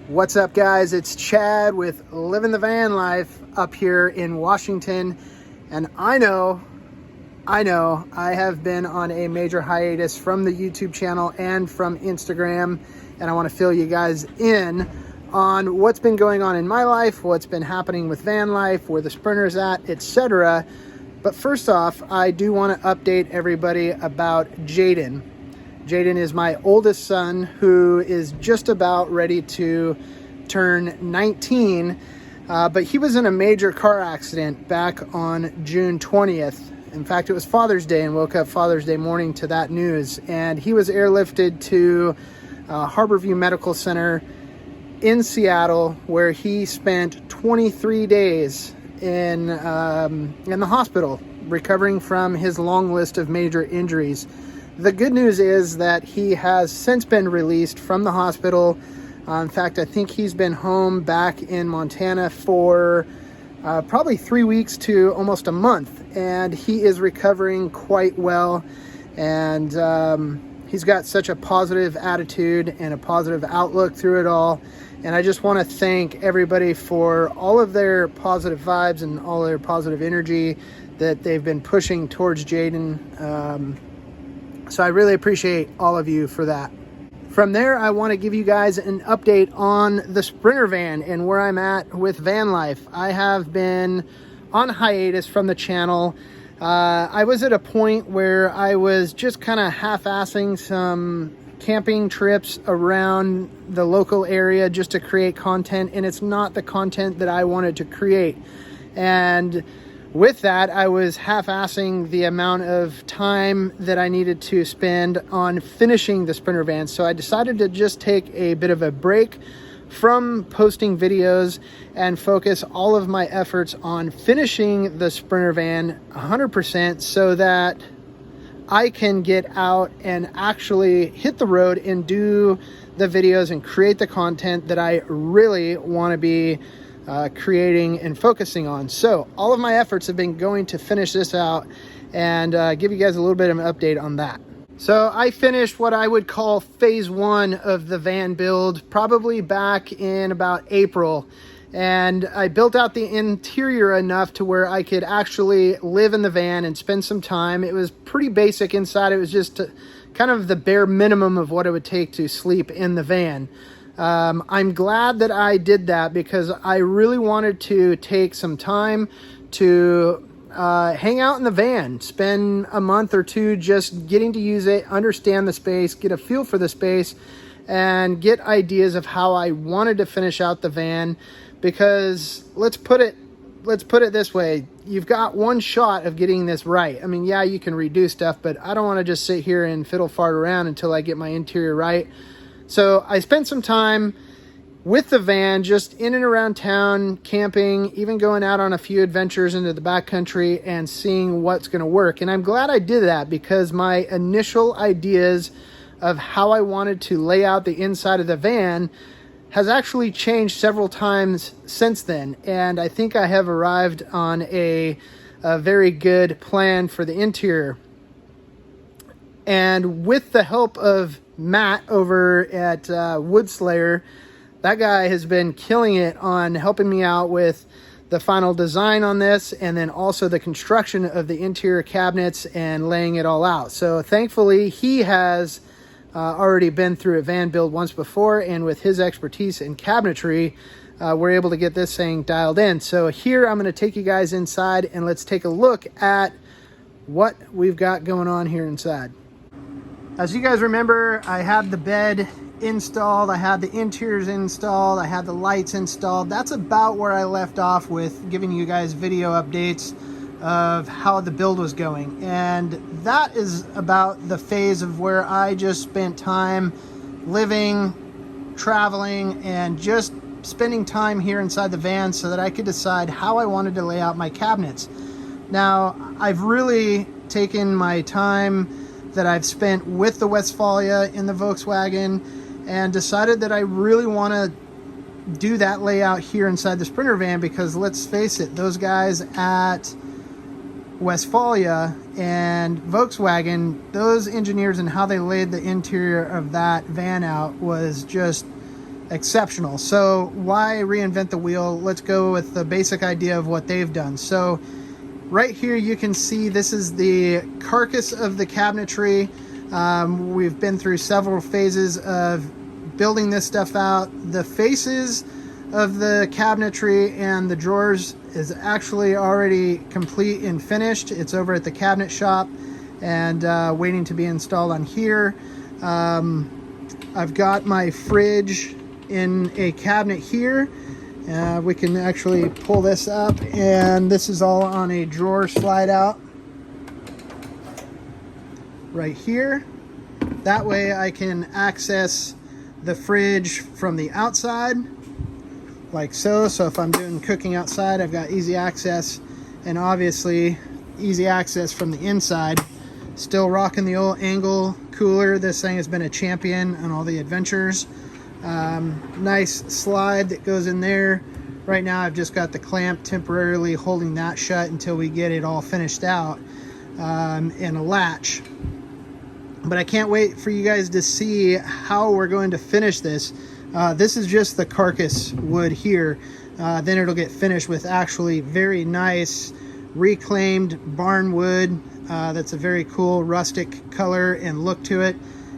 What's up, guys? It's Chad with Living the Van Life up here in Washington. And I know I have been on a major hiatus from the YouTube channel and from Instagram. And I want to fill you guys in on what's been going on in my life, what's been happening with van life, where the Sprinter's at, etc. But first off, I do want to update everybody about Jaden. Jaden is my oldest son, who is just about ready to turn 19, but he was in a major car accident back on June 20th. In fact, it was Father's Day, and woke up Father's Day morning to that news. And he was airlifted to Harborview Medical Center in Seattle, where he spent 23 days in the hospital, recovering from his long list of major injuries. The good news is that he has since been released from the hospital. In fact, I think he's been home back in Montana for probably 3 weeks to almost a month, and he is recovering quite well. And he's got such a positive attitude and a positive outlook through it all. And I just want to thank everybody for all of their positive vibes and all their positive energy that they've been pushing towards Jaden. So I really appreciate all of you for that. From there, I want to give you guys an update on the Sprinter van and where I'm at with van life. I have been on hiatus from the channel. I was at a point where I was just kind of half-assing some camping trips around the local area just to create content, and it's not the content that I wanted to create. And with that, I was half-assing the amount of time that I needed to spend on finishing the Sprinter van. So I decided to just take a bit of a break from posting videos and focus all of my efforts on finishing the Sprinter van 100%, so that I can get out and actually hit the road and do the videos and create the content that I really want to be creating and focusing on. So all of my efforts have been going to finish this out and give you guys a little bit of an update on that. So I finished what I would call phase one of the van build probably back in about April. And I built out the interior enough to where I could actually live in the van and spend some time. It was pretty basic inside. It was just kind of the bare minimum of what it would take to sleep in the van. I'm glad that I did that, because I really wanted to take some time to hang out in the van, spend a month or two just getting to use it, understand the space, get a feel for the space, and get ideas of how I wanted to finish out the van. Because let's put it this way, you've got one shot of getting this right. I mean, yeah, you can redo stuff, but I don't want to just sit here and fiddle fart around until I get my interior right. So I spent some time with the van, just in and around town, camping, even going out on a few adventures into the backcountry and seeing what's going to work. And I'm glad I did that, because my initial ideas of how I wanted to lay out the inside of the van has actually changed several times since then. And I think I have arrived on a very good plan for the interior. And with the help of Matt over at Wood Slayer, that guy has been killing it on helping me out with the final design on this, and then also the construction of the interior cabinets and laying it all out. So thankfully, he has already been through a van build once before, and with his expertise in cabinetry, we're able to get this thing dialed in. So here I'm going to take you guys inside, and let's take a look at what we've got going on here inside. As you guys remember, I had the bed installed, I had the interiors installed, I had the lights installed. That's about where I left off with giving you guys video updates of how the build was going. And that is about the phase of where I just spent time living, traveling, and just spending time here inside the van so that I could decide how I wanted to lay out my cabinets. Now, I've really taken my time that I've spent with the Westfalia in the Volkswagen and decided that I really want to do that layout here inside the Sprinter van, because let's face it, those guys at Westfalia and Volkswagen, those engineers and how they laid the interior of that van out was just exceptional. So why reinvent the wheel? Let's go with the basic idea of what they've done. So right here you can see this is the carcass of the cabinetry. We've been through several phases of building this stuff out. The faces of the cabinetry and the drawers is actually already complete and finished. It's over at the cabinet shop and waiting to be installed on here. I've got my fridge in a cabinet here. We can actually pull this up, and this is all on a drawer slide out right here. That way I can access the fridge from the outside like so. So if I'm doing cooking outside, I've got easy access, and obviously easy access from the inside. Still rocking the old angle cooler. This thing has been a champion on all the adventures. Nice slide that goes in there. Right now I've just got the clamp temporarily holding that shut until we get it all finished out, and a latch. But I can't wait for you guys to see how we're going to finish this. This is just the carcass wood here. Then it'll get finished with actually very nice reclaimed barn wood. That's a very cool rustic color and look to it.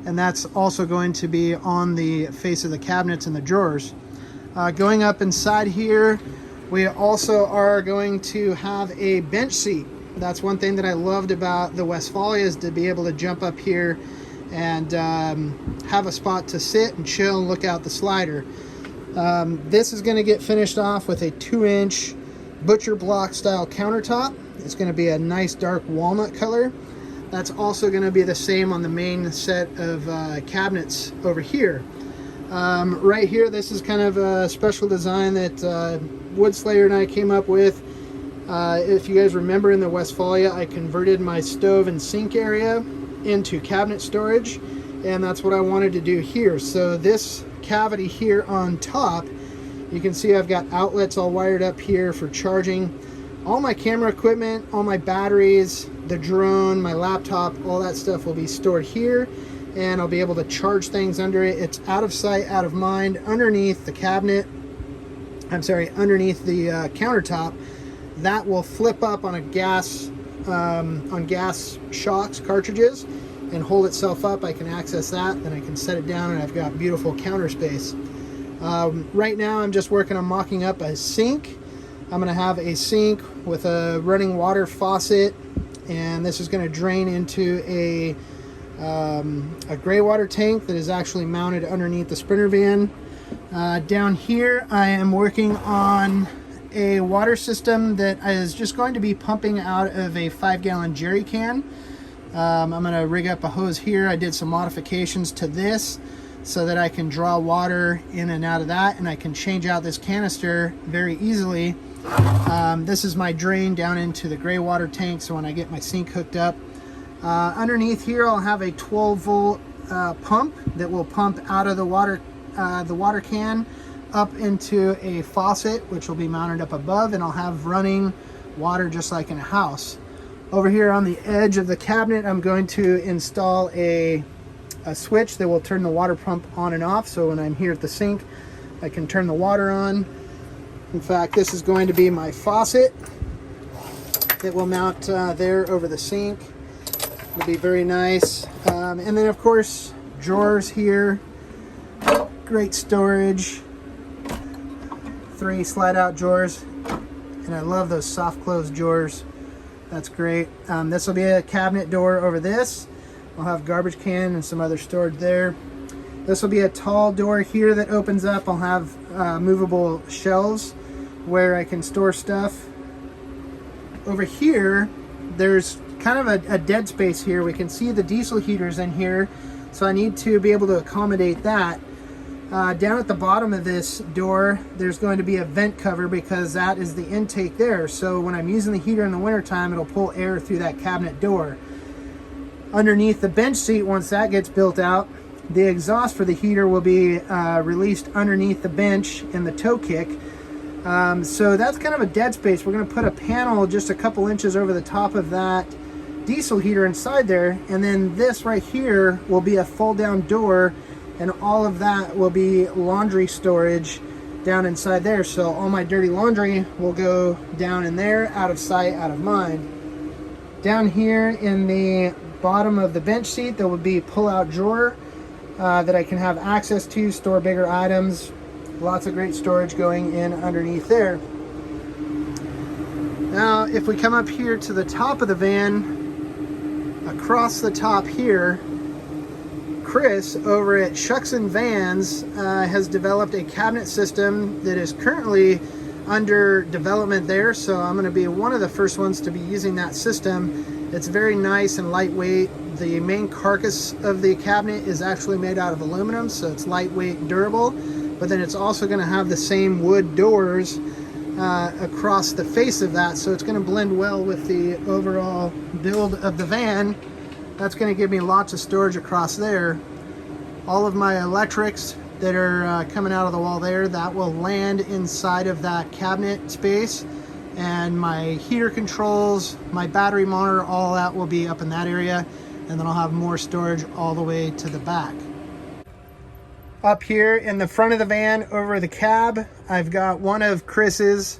And that's also going to be on the face of the cabinets and the drawers. Going up inside here, we also are going to have a bench seat. That's one thing that I loved about the Westfalia, is to be able to jump up here and have a spot to sit and chill and look out the slider. This is going to get finished off with a 2-inch butcher block style countertop. It's going to be a nice dark walnut color. That's also going to be the same on the main set of cabinets over here. Right here, this is kind of a special design that Wood Slayer and I came up with. If you guys remember, in the Westfalia, I converted my stove and sink area into cabinet storage, and that's what I wanted to do here. So this cavity here on top, you can see I've got outlets all wired up here for charging all my camera equipment, all my batteries, the drone, my laptop. All that stuff will be stored here, and I'll be able to charge things under it. It's out of sight, out of mind, underneath the cabinet. Underneath the countertop. That will flip up on a gas shocks cartridges and hold itself up. I can access that, then I can set it down, and I've got beautiful counter space. Right now I'm just working on mocking up a sink. I'm going to have a sink with a running water faucet, and this is going to drain into a gray water tank that is actually mounted underneath the Sprinter van. Down here I am working on a water system that is just going to be pumping out of a 5-gallon jerry can. I'm going to rig up a hose here. I did some modifications to this so that I can draw water in and out of that, and I can change out this canister very easily. This is my drain down into the gray water tank, so when I get my sink hooked up. Underneath here I'll have a 12-volt pump that will pump out of the water can up into a faucet, which will be mounted up above, and I'll have running water just like in a house. Over here on the edge of the cabinet, I'm going to install a switch that will turn the water pump on and off, so when I'm here at the sink I can turn the water on. In fact, this is going to be my faucet that will mount there over the sink. It'll be very nice. And then of course, drawers here, great storage. 3 slide out drawers, and I love those soft close drawers. That's great. This will be a cabinet door over this. I'll have garbage can and some other storage there. This will be a tall door here that opens up. I'll have movable shelves where I can store stuff. Over here there's kind of a dead space here. We can see the diesel heaters in here, so I need to be able to accommodate that. Down at the bottom of this door, there's going to be a vent cover because that is the intake there. So when I'm using the heater in the wintertime, it'll pull air through that cabinet door. Underneath the bench seat, once that gets built out, the exhaust for the heater will be released underneath the bench in the toe kick. So that's kind of a dead space. We're going to put a panel just a couple inches over the top of that diesel heater inside there, and then this right here will be a fold down door, and all of that will be laundry storage down inside there. So all my dirty laundry will go down in there, out of sight, out of mind. Down here in the bottom of the bench seat, there will be a pull-out drawer that I can have access to, store bigger items. Lots of great storage going in underneath there. Now, if we come up here to the top of the van, across the top here, Chris over at Shucks and Vans has developed a cabinet system that is currently under development there. So I'm going to be one of the first ones to be using that system. It's very nice and lightweight. The main carcass of the cabinet is actually made out of aluminum, so it's lightweight and durable. But then it's also going to have the same wood doors across the face of that, so it's going to blend well with the overall build of the van. That's going to give me lots of storage across there. All of my electrics that are coming out of the wall there, that will land inside of that cabinet space, and my heater controls, my battery monitor, all that will be up in that area, and then I'll have more storage all the way to the back. Up here in the front of the van over the cab, I've got one of Chris's,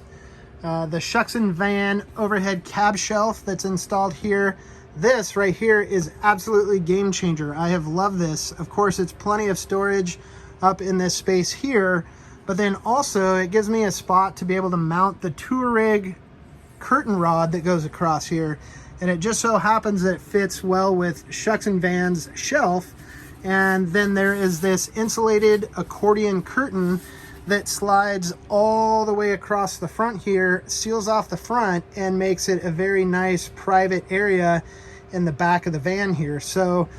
the Shucks and Van overhead cab shelf that's installed here. This right here is absolutely game changer. I have loved this. Of course, it's plenty of storage up in this space here, but then also it gives me a spot to be able to mount the tour rig curtain rod that goes across here. And it just so happens that it fits well with Shucks and Van's shelf. And then there is this insulated accordion curtain that slides all the way across the front here, seals off the front, and makes it a very nice private area in the back of the van here. So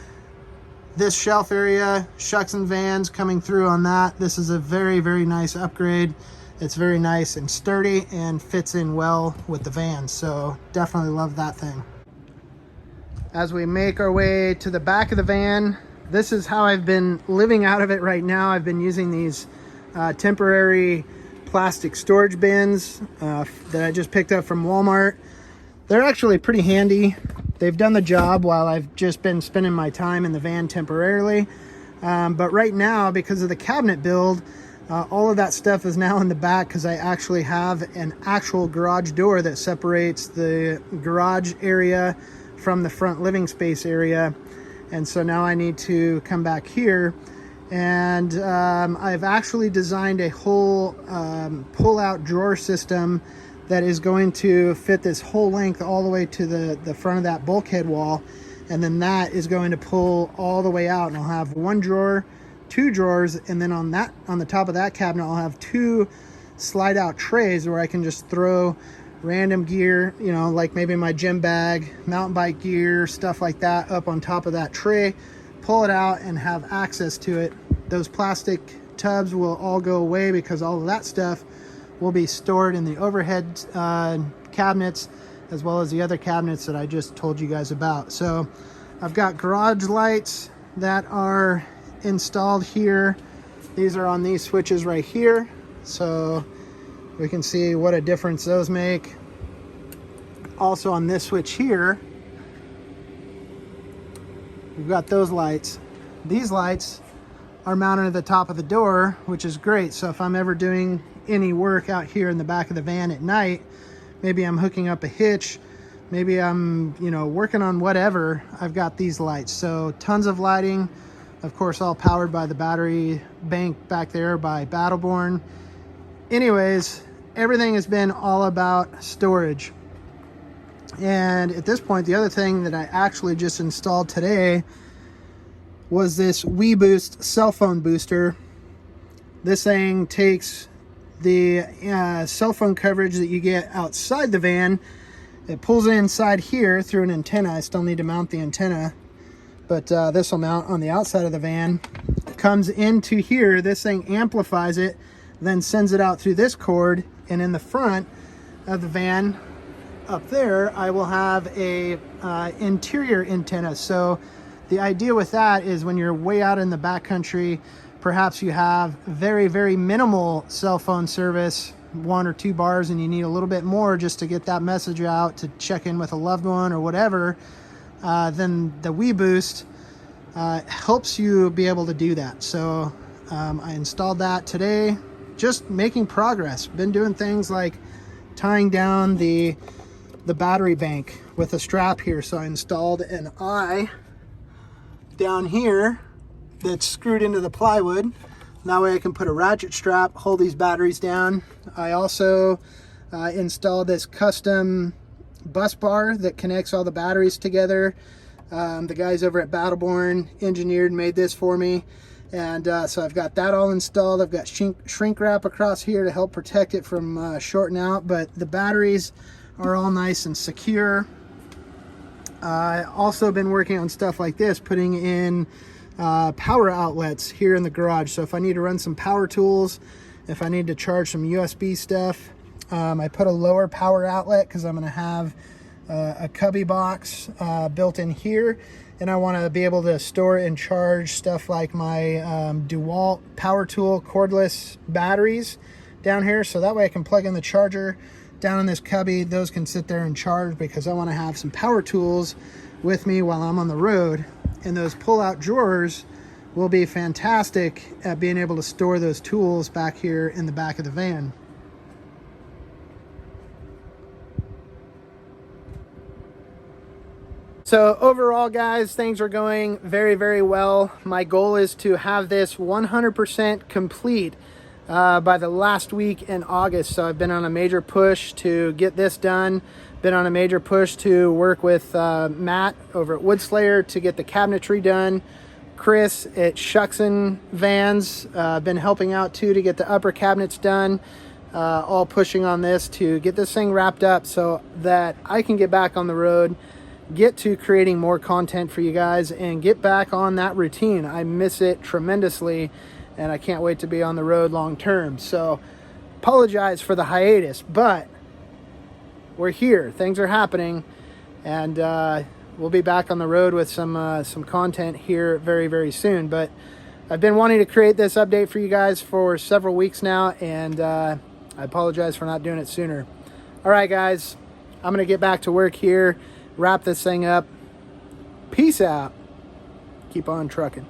this shelf area, Shucks and Vans coming through on that. This is a very, very nice upgrade. It's very nice and sturdy and fits in well with the van. So definitely love that thing. As we make our way to the back of the van, this is how I've been living out of it right now. I've been using these temporary plastic storage bins that I just picked up from Walmart. They're actually pretty handy. They've done the job while I've just been spending my time in the van temporarily. But right now, because of the cabinet build, all of that stuff is now in the back because I actually have an actual garage door that separates the garage area from the front living space area. And so now I need to come back here, and I've actually designed a whole pull-out drawer system that is going to fit this whole length all the way to the front of that bulkhead wall, and then that is going to pull all the way out, and I'll have one drawer, two drawers, and then on the top of that cabinet I'll have two slide out trays where I can just throw random gear, you know, like maybe my gym bag, mountain bike gear, stuff like that up on top of that tray, pull it out and have access to it. Those plastic tubs will all go away because all of that stuff will be stored in the overhead cabinets, as well as the other cabinets that I just told you guys about. So I've got garage lights that are installed here. These are on these switches right here, so we can see what a difference those make. Also on this switch here, we've got those lights. These lights are mounted at the top of the door, which is great. So if I'm ever doing any work out here in the back of the van at night, maybe I'm hooking up a hitch, maybe I'm, you know, working on whatever, I've got these lights. So tons of lighting, of course, all powered by the battery bank back there by Battleborn. Anyways, everything has been all about storage. And at this point, the other thing that I actually just installed today was this WeBoost cell phone booster. This thing takes the cell phone coverage that you get outside the van. It pulls it inside here through an antenna. I still need to mount the antenna, but this will mount on the outside of the van. Comes into here, this thing amplifies it, then sends it out through this cord, and in the front of the van up there I will have a interior antenna. So the idea with that is when you're way out in the backcountry, perhaps you have very, very minimal cell phone service, 1 or 2 bars, and you need a little bit more just to get that message out, to check in with a loved one or whatever, then the WeBoost helps you be able to do that. So I installed that today, just making progress. Been doing things like tying down the battery bank with a strap here. So I installed an eye down here that's screwed into the plywood. That way I can put a ratchet strap, hold these batteries down. I also installed this custom bus bar that connects all the batteries together. The guys over at Battleborn engineered and made this for me. And so I've got that all installed. I've got shrink wrap across here to help protect it from shorting out, but the batteries are all nice and secure. Also been working on stuff like this, putting in power outlets here in the garage. So if I need to run some power tools, if I need to charge some USB stuff, I put a lower power outlet because I'm going to have a cubby box built in here, and I want to be able to store and charge stuff like my DeWalt power tool cordless batteries down here, so that way I can plug in the charger down in this cubby. Those can sit there and charge because I want to have some power tools with me while I'm on the road. And those pull-out drawers will be fantastic at being able to store those tools back here in the back of the van. So overall, guys, things are going very, very well. My goal is to have this 100% complete by the last week in August. So I've been on a major push to get this done. Been on a major push to work with Matt over at Woodslayer to get the cabinetry done. Chris at Shuckson Vans, been helping out too to get the upper cabinets done. All pushing on this to get this thing wrapped up so that I can get back on the road, get to creating more content for you guys, and get back on that routine. I miss it tremendously, and I can't wait to be on the road long term. So apologize for the hiatus, but we're here. Things are happening, and we'll be back on the road with some content here very, very soon. But I've been wanting to create this update for you guys for several weeks now, and I apologize for not doing it sooner. All right, guys, I'm going to get back to work here, wrap this thing up. Peace out. Keep on trucking.